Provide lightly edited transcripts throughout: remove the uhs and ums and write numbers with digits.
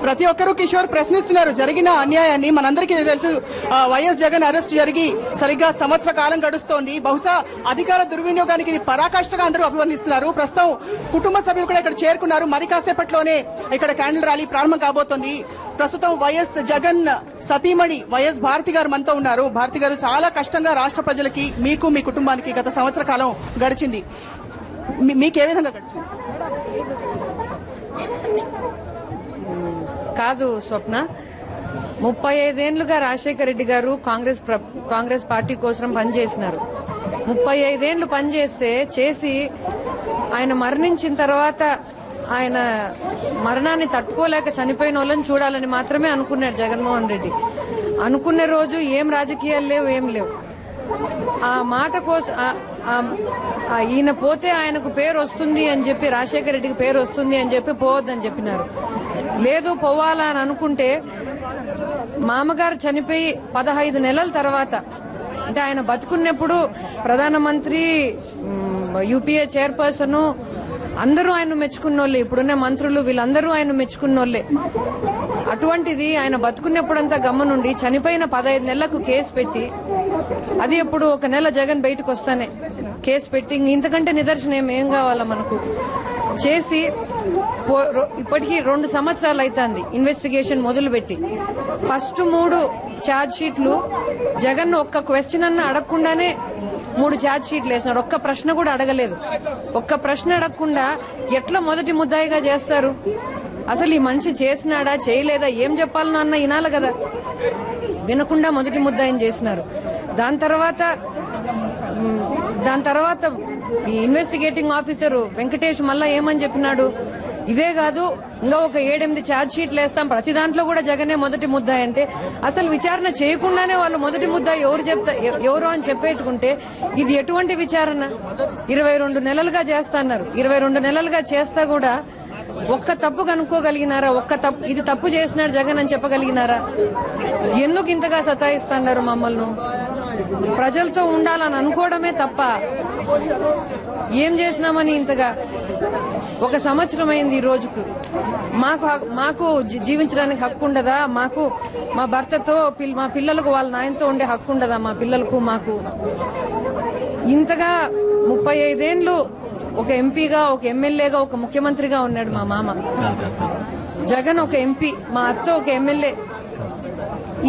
ప్రతి ఒక్కరూ కిషోర్ ప్రశ్నిస్తున్నారు జరిగిన అన్యాయాన్ని. మనందరికీ తెలుసు, వైఎస్ జగన్ అరెస్ట్ జరిగి సరిగ్గా సంవత్సర కాలం గడుస్తోంది. బహుశా అధికార దుర్వినియోగానికి పరాకాష్ఠగా అందరూ అభివర్ణిస్తున్నారు. ప్రస్తుతం కుటుంబ సభ్యులు కూడా ఇక్కడ చేరుకున్నారు. మరి కాసేపట్లోనే ఇక్కడ క్యాండిల్ ర్యాలీ ప్రారంభం కాబోతోంది. ప్రస్తుతం వైఎస్ జగన్ సతీమణి వైఎస్ భారతి గారు మనతో ఉన్నారు. భారతి గారు, చాలా కష్టంగా రాష్ట్ర ప్రజలకి, మీకు, మీ కుటుంబానికి గత సంవత్సర కాలం గడిచింది. మీకే విధంగా గడిచింది? కాదు స్వప్న, 35 ఏళ్లుగా రాజశేఖర రెడ్డి గారు కాంగ్రెస్ పార్టీ కోసం పనిచేసినారు. 35 ఏళ్లు చేసి ఆయన మరణించిన తర్వాత ఆయన మరణాన్ని తట్టుకోలేక చనిపోయిన వాళ్ళని చూడాలని మాత్రమే అనుకున్నాడు జగన్మోహన్ రెడ్డి. అనుకున్న రోజు ఏం రాజకీయాలు లేవు, ఏం లేవు. ఆ మాట కోసం ఈయన పోతే ఆయనకు పేరు వస్తుంది అని చెప్పి, రాజశేఖర రెడ్డికి పేరు వస్తుంది అని చెప్పి పోవద్దని చెప్పినారు. లేదు, పోవాలా అని అనుకుంటే మామగారు చనిపోయి 15 నెలల తర్వాత, అంటే ఆయన బతుకున్నప్పుడు ప్రధానమంత్రి, యూపీఏ చైర్పర్సన్ అందరూ ఆయన మెచ్చుకున్నోళ్లే, ఇప్పుడున్న మంత్రులు వీళ్ళందరూ ఆయన మెచ్చుకున్నోళ్లే. అటువంటిది ఆయన బతుకున్నప్పుడంతా గమ్మనుండి చనిపోయిన 15 నెలలకు కేసు పెట్టి, అది ఎప్పుడు 1 నెల జగన్ బయటకు వస్తానే కేసు పెట్టి, ఇంతకంటే నిదర్శనం ఏం కావాలా మనకు చేసి, ఇప్పటికీ 2 సంవత్సరాలు అవుతుంది ఇన్వెస్టిగేషన్ మొదలుపెట్టి. ఫస్ట్ 3 ఛార్జ్ షీట్లు జగన్ ఒక్క క్వశ్చన్ అన్న అడగకుండానే 3 ఛార్జ్ షీట్లు వేసినారు. ఒక్క ప్రశ్న కూడా అడగలేదు. ఒక్క ప్రశ్న అడగకుండా ఎట్లా మొదటి ముద్దాయిగా చేస్తారు? అసలు ఈ మనిషి చేసినాడా చేయలేదా ఏం చెప్పాలనో అన్న వినాలి కదా. వినకుండా మొదటి ముద్దాయిని చేసినారు. దాని తర్వాత ఈ ఇన్వెస్టిగేటింగ్ ఆఫీసర్ వెంకటేష్ మళ్ళా ఏమని చెప్పినాడు, ఇదే కాదు ఇంకా ఒక 7-8 ఛార్జ్ షీట్లు వేస్తాం, ప్రతి దాంట్లో కూడా జగనే మొదటి ముద్దాయి అంటే, అసలు విచారణ చేయకుండానే వాళ్ళు మొదటి ముద్దాయి ఎవరు అని చెప్పేట్టుకుంటే ఇది ఎటువంటి విచారణ? 22 నెలలుగా చేస్తున్నారు. 22 నెలలుగా చేస్తా కూడా ఒక్క తప్పు కనుక్కోగలిగినారా? ఇది తప్పు చేసినాడు జగన్ అని చెప్పగలిగినారా? ఎందుకు ఇంతగా సతాయిస్తున్నారు మమ్మల్ని? ప్రజలతో ఉండాలని అనుకోవడమే తప్ప ఏం చేసినామని ఇంతగా? 1 సంవత్సరం అయింది ఈ రోజుకు. మాకు జీవించడానికి హక్కు ఉండదా? మాకు మా భర్తతో, మా పిల్లలకు వాళ్ళ నాయనతో ఉండే హక్కు ఉండదా? మా పిల్లలకు మాకు ఇంతగా 35 ఏళ్లు ఒక ఎంపీగా, ఒక ఎమ్మెల్యేగా, ఒక ముఖ్యమంత్రిగా ఉన్నాడు మా మామ. జగన్ ఒక ఎంపీ, మా అత్త ఒక ఎమ్మెల్యే.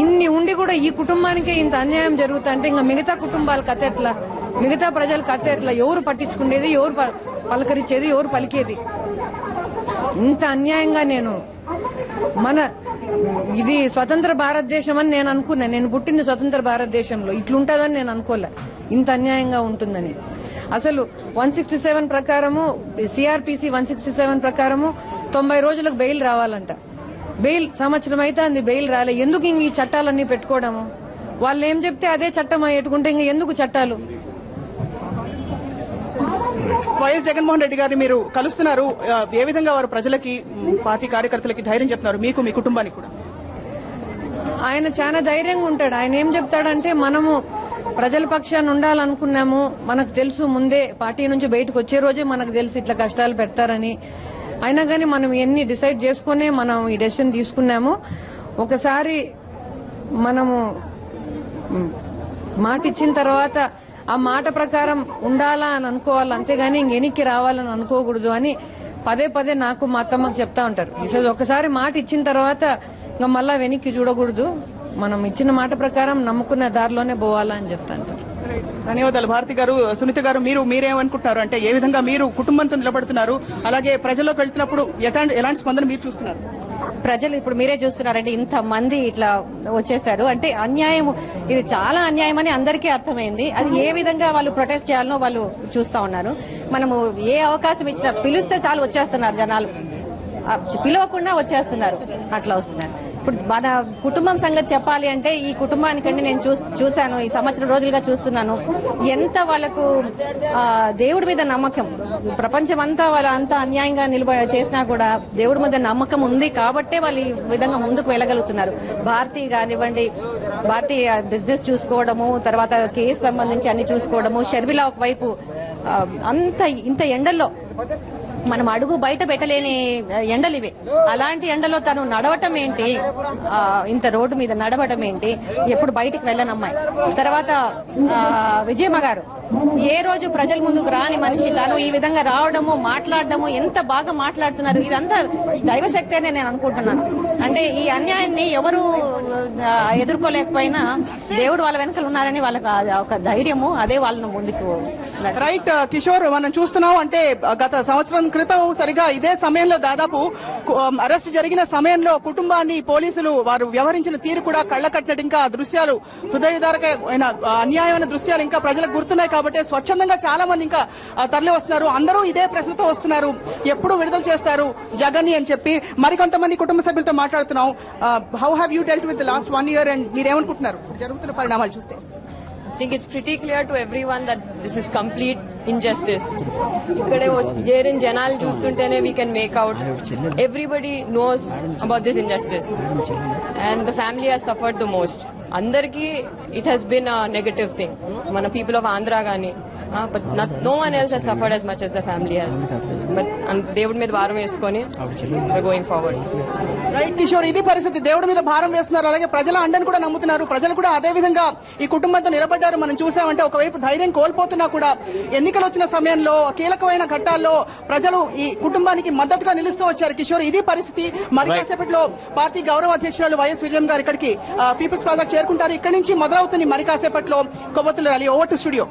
ఇన్ని ఉండి కూడా ఈ కుటుంబానికే ఇంత అన్యాయం జరుగుతుంటే ఇంకా మిగతా కుటుంబాల కథ ఎట్లా? మిగతా ప్రజల కథ ఎట్లా? ఎవరు పట్టించుకునేది? ఎవరు పలకరించేది? ఎవరు పలికేది? ఇంత అన్యాయంగా ఇది స్వతంత్ర భారతదేశం అని నేను అనుకున్నా. నేను పుట్టింది స్వతంత్ర భారతదేశంలో, ఇట్లుంటదని నేను అనుకోలే, ఇంత అన్యాయంగా ఉంటుందని. అసలు 167 ప్రకారము, సిఆర్పిసి 167 ప్రకారము 90 రోజులకు బెయిల్ రావాలంట. బెయిల్ సంవత్సరం అయితే అంది, బెయిల్ రాలే. ఎందుకు ఇంక ఈ చట్టాలన్నీ పెట్టుకోవడము? వాళ్ళు ఏం చెప్తే అదే చట్టం అయ్యేట్టుకుంటే ఇంక ఎందుకు చట్టాలు? వైఎస్ జగన్మోహన్ రెడ్డి గారిని మీరు కలుస్తున్నారు. ఏ విధంగా వారు ప్రజలకి, పార్టీ కార్యకర్తలకి ధైర్యం చెప్తున్నారు, మీకు, మీ కుటుంబానికి కూడా? ఆయన చాలా ధైర్యంగా ఉంటాడు. ఆయన ఏం చెప్తాడంటే, మనము ప్రజల పక్షాన్ని ఉండాలనుకున్నాము, మనకు తెలుసు ముందే, పార్టీ నుంచి బయటకు వచ్చే రోజే మనకు తెలుసు ఇట్లా కష్టాలు పెడతారని. అయినా కానీ మనం ఇవన్నీ డిసైడ్ చేసుకునే మనం ఈ డెసిషన్ తీసుకున్నాము. ఒకసారి మనము మాట ఇచ్చిన తర్వాత ఆ మాట ప్రకారం ఉండాలా అని అనుకోవాలి, అంతేగాని ఇంకెనికి రావాలని అనుకోకూడదు అని పదే నాకు మా అత్తమ్మకు చెప్తా ఉంటారు. ఒకసారి మాట ఇచ్చిన తర్వాత ఇంకా మళ్ళా వెనక్కి చూడకూడదు, మనం ఇచ్చిన మాట ప్రకారం నమ్ముకున్న దారిలోనే పోవాలా అని చెప్తా ఉంటారు. ధన్యవాదాలు భారతి గారు. సునీత గారు, మీరేమనుకుంటున్నారు? అంటే ఏ విధంగా మీరు కుటుంబంతో నిలబడుతున్నారు, అలాగే ప్రజల్లోకి వెళ్తున్నప్పుడు ఎలాంటి స్పందన మీరు చూస్తున్నారు? ప్రజలు ఇప్పుడు మీరే చూస్తున్నారంటే ఇంత మంది ఇట్లా వచ్చేసారు అంటే అన్యాయం, ఇది చాలా అన్యాయం అని అందరికీ అర్థమైంది. అది ఏ విధంగా వాళ్ళు ప్రొటెస్ట్ చేయాలనో వాళ్ళు చూస్తా ఉన్నారు. మనము ఏ అవకాశం ఇచ్చినా, పిలిస్తే చాలు వచ్చేస్తున్నారు జనాలు, పిలవకుండా వచ్చేస్తున్నారు, అట్లా వస్తున్నారు. ఇప్పుడు మన కుటుంబం సంగతి చెప్పాలి అంటే, ఈ కుటుంబానికంటే నేను చూశాను, ఈ సంవత్సరం రోజులుగా చూస్తున్నాను, ఎంత వాళ్ళకు దేవుడి మీద నమ్మకం. ప్రపంచం అంతా వాళ్ళు అంత అన్యాయంగా చేసినా కూడా దేవుడి మీద నమ్మకం ఉంది కాబట్టే వాళ్ళు ఈ విధంగా ముందుకు వెళ్ళగలుగుతున్నారు. భారతి కానివ్వండి, భారతి బిజినెస్ చూసుకోవడము, తర్వాత కేసు సంబంధించి అన్ని చూసుకోవడము, షర్మిల ఒకవైపు ఇంత ఎండల్లో మనం అడుగు బయట పెట్టలేని ఎండలు ఇవే. అలాంటి ఎండలో తను నడవటం ఏంటి, ఇంత రోడ్డు మీద నడవటం ఏంటి, ఎప్పుడు బయటికి వెళ్ళని అమ్మాయి. తర్వాత విజయమ్మ గారు ఏ రోజు ప్రజల ముందుకు రాని మనిషి, తాను ఈ విధంగా రావడము, మాట్లాడడము, ఎంత బాగా మాట్లాడుతున్నారు. ఇదంతా దైవశక్తి అని నేను అనుకుంటున్నాను. అంటే ఈ అన్యాయాన్ని ఎవరు ఎదుర్కోలేకపోయినా దేవుడు వాళ్ళ వెనకాల ఉన్నారని వాళ్ళకి ఒక ధైర్యము, అదే వాళ్ళను ముందుకు. రైట్ కిషోర్, మనం చూస్తున్నాం అంటే గత సంవత్సరం క్రితం సరిగా ఇదే సమయంలో దాదాపు అరెస్ట్ జరిగిన సమయంలో కుటుంబాన్ని పోలీసులు వారు వ్యవహరించిన తీరు కూడా కళ్ళ కట్టినట్టు, ఇంకా దృశ్యాలు హృదయదారకమైన అన్యాయమైన దృశ్యాలు ఇంకా ప్రజలకు గుర్తున్నాయి. కాబట్టి స్వచ్ఛందంగా చాలా మంది ఇంకా తరలి వస్తున్నారు. అందరూ ఇదే ప్రశ్నతో వస్తున్నారు, ఎప్పుడు విడుదల చేస్తారు జగన్ అని చెప్పి. మరికొంతమంది కుటుంబ సభ్యులతో మాట్లాడుతున్నాం. How have you dealt with the last 1 year and మీరేమనుకుంటున్నారు జరుగుతున్న పరిణామాలు చూస్తే? I think it's pretty clear to everyone that this is complete injustice. Ikkade jerin janalu chustuntene we can make out everybody knows about this injustice, and the family has suffered the most. Andarki it has been a negative thing, mana people of Andhra gaani, but no one else has suffered as much as the family has. But దేవుడి మీద భారం వేసుకొని we're going forward. Right Kishore, ఇది పరిస్థితి. దేవుడి మీద భారం వేస్తున్నారు, అలాగే ప్రజల అండని కూడా నమ్ముతున్నారు. ప్రజలు కూడా అదే విధంగా ఈ కుటుంబంతో నిలబడ్డారు. మనం చూసామంటే ఒకవైపు ధైర్యం కోల్పోతున్నా కూడా ఎన్నికలు వచ్చిన సమయంలో కీలకమైన ఘట్టాల్లో ప్రజలు ఈ కుటుంబానికి మద్దతుగా నిలుస్తూ వచ్చారు. కిషోర్, ఇది పరిస్థితి. మరి కాసేపట్లో పార్టీ గౌరవ అధ్యక్షురాలు వైఎస్ విజయం గారు ఇక్కడికి పీపుల్స్ ప్లాజా చేరుకుంటారు. ఇక్కడి నుంచి మొదలవుతుంది మరి కాసేపట్లో కొవ్వొత్తుల ర్యాలీ. Over to studio.